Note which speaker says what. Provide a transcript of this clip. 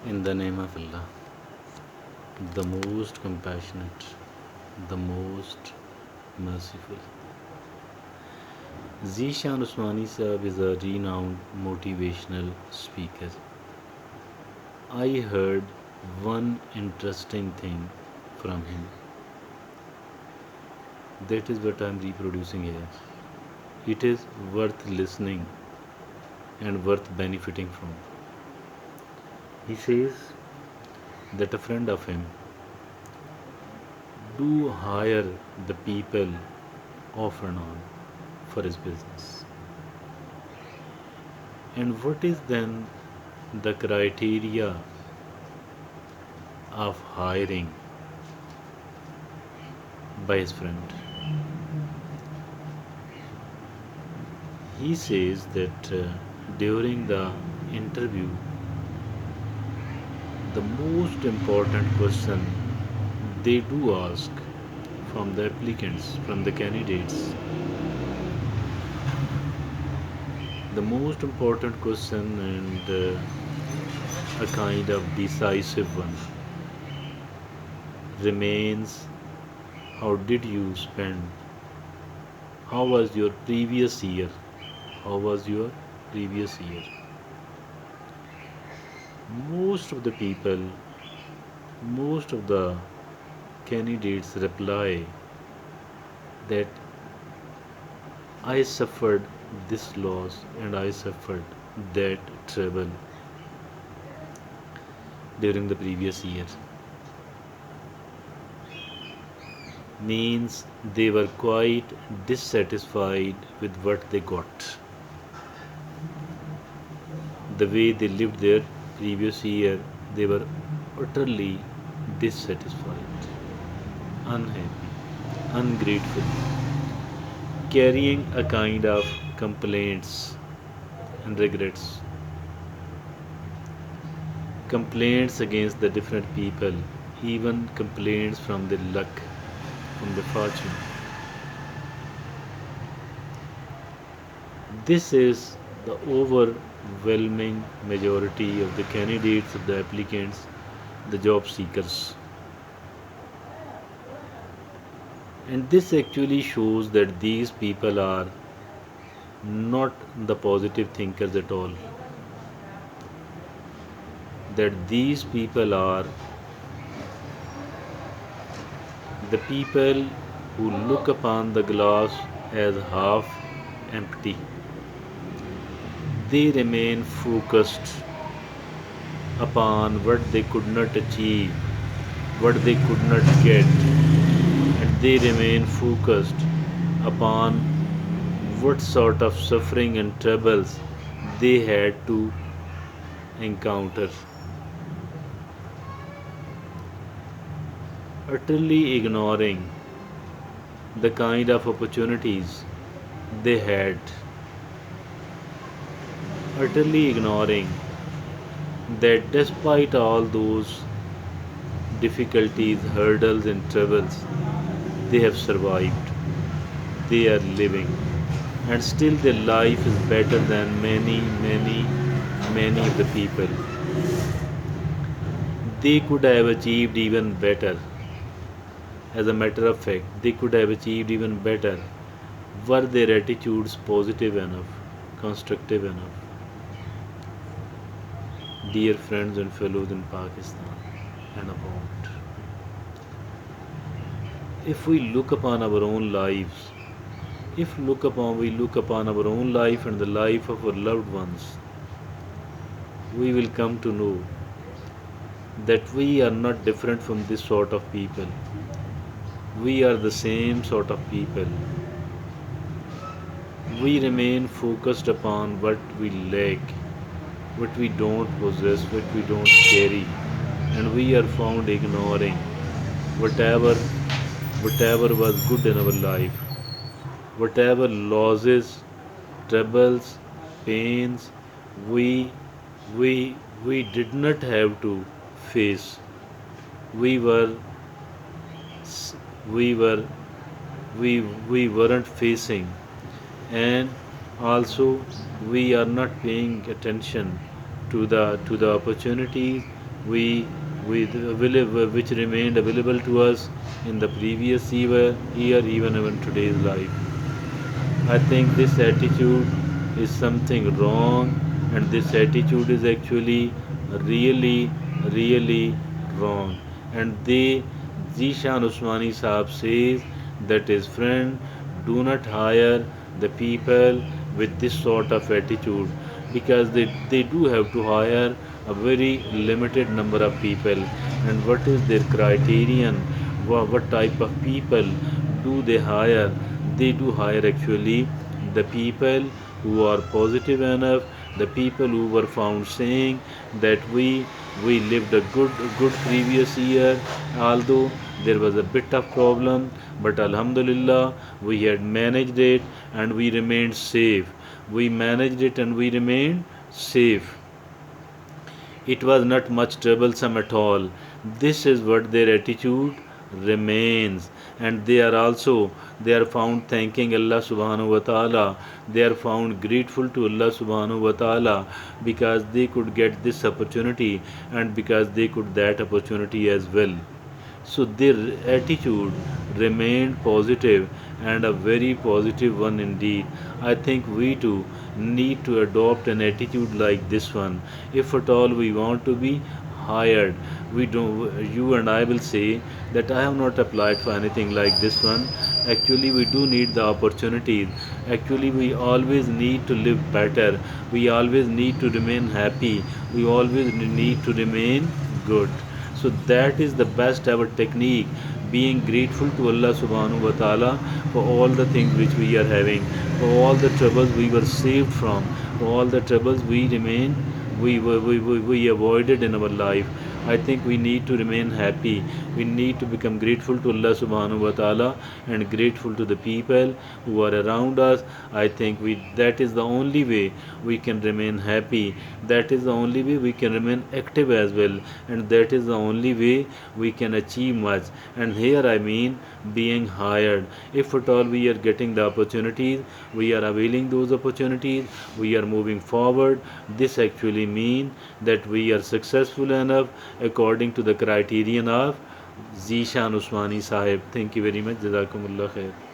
Speaker 1: In the name of Allah, the most compassionate, the most merciful. Zishan Usmani Sahib is a renowned motivational speaker. I heard one interesting thing from him. That is what I am reproducing here. It is worth listening and worth benefiting from. He says that a friend of him do hire the people off and on for his business. And what is then the criteria of hiring by his friend? He says that during the interview, the most important question they do ask from the applicants, from the candidates, the most important question and a kind of decisive one remains: how did you spend? How was your previous year? How was your previous year? Most of the people, most of the candidates reply that I suffered this loss and I suffered that trouble during the previous year. Means they were quite dissatisfied with what they got. The way they lived their previous year, they were utterly dissatisfied, unhappy, ungrateful, carrying a kind of complaints and regrets, complaints against the different people, even complaints from the luck, from the fortune. This is the overwhelming majority of the candidates, of the applicants, the job seekers. And this actually shows that these people are not the positive thinkers at all. That these people are the people who look upon the glass as half empty. They remain focused upon what they could not achieve, what they could not get, and they remain focused upon what sort of suffering and troubles they had to encounter, utterly ignoring the kind of opportunities they had, utterly ignoring that despite all those difficulties, hurdles, and troubles, they have survived, they are living, and still their life is better than many, many, many of the people. They could have achieved even better. As a matter of fact, they could have achieved even better were their attitudes positive enough, constructive enough. Dear friends and fellows in Pakistan and abroad, if we look upon our own lives, if we look upon our own life and the life of our loved ones, we will come to know that we are not different from this sort of people. We are the same sort of people. We remain focused upon what we lack, what we don't possess, what we don't carry, and we are found ignoring whatever whatever was good in our life, whatever losses, troubles, pains we we we did not have to face. We were we were we weren't facing, and also we are not paying attention to the opportunities we which remained available to us in the previous year, even in today's life. I think this attitude is something wrong, and this attitude is actually really, really wrong. And Zishan Usmani Saab says that his friend, do not hire the people with this sort of attitude, because they do have to hire a very limited number of people. And what is their criterion? What type of people do they hire? They do hire actually the people who are positive enough, the people who were found saying that we lived a good previous year, although there was a bit of problem, but alhamdulillah we had managed it and we remained safe. We managed it and we remained safe. It was not much troublesome at all. This is what their attitude remains. And they are found thanking Allah subhanahu wa ta'ala. They are found grateful to Allah subhanahu wa ta'ala because they could get this opportunity and because they could that opportunity as well. So their attitude remained positive, and a very positive one indeed. I think we too need to adopt an attitude like this one. If at all we want to be hired, we don't, you and I will say that I have not applied for anything like this one. Actually, we do need the opportunities. Actually, we always need to live better. We always need to remain happy. We always need to remain good. So that is the best ever technique, being grateful to Allah subhanahu wa ta'ala for all the things which we are having, for all the troubles we were saved from, for all the troubles we avoided in our life. I think we need to remain happy. We need to become grateful to Allah subhanahu wa ta'ala and grateful to the people who are around us. I think that is the only way we can remain happy. That is the only way we can remain active as well. And that is the only way we can achieve much. And here I mean being hired. If at all we are getting the opportunities, we are availing those opportunities, we are moving forward. This actually means that we are successful enough according to the criterion of Zishan Usmani Sahib. Thank you very much. Jazakumullah khair.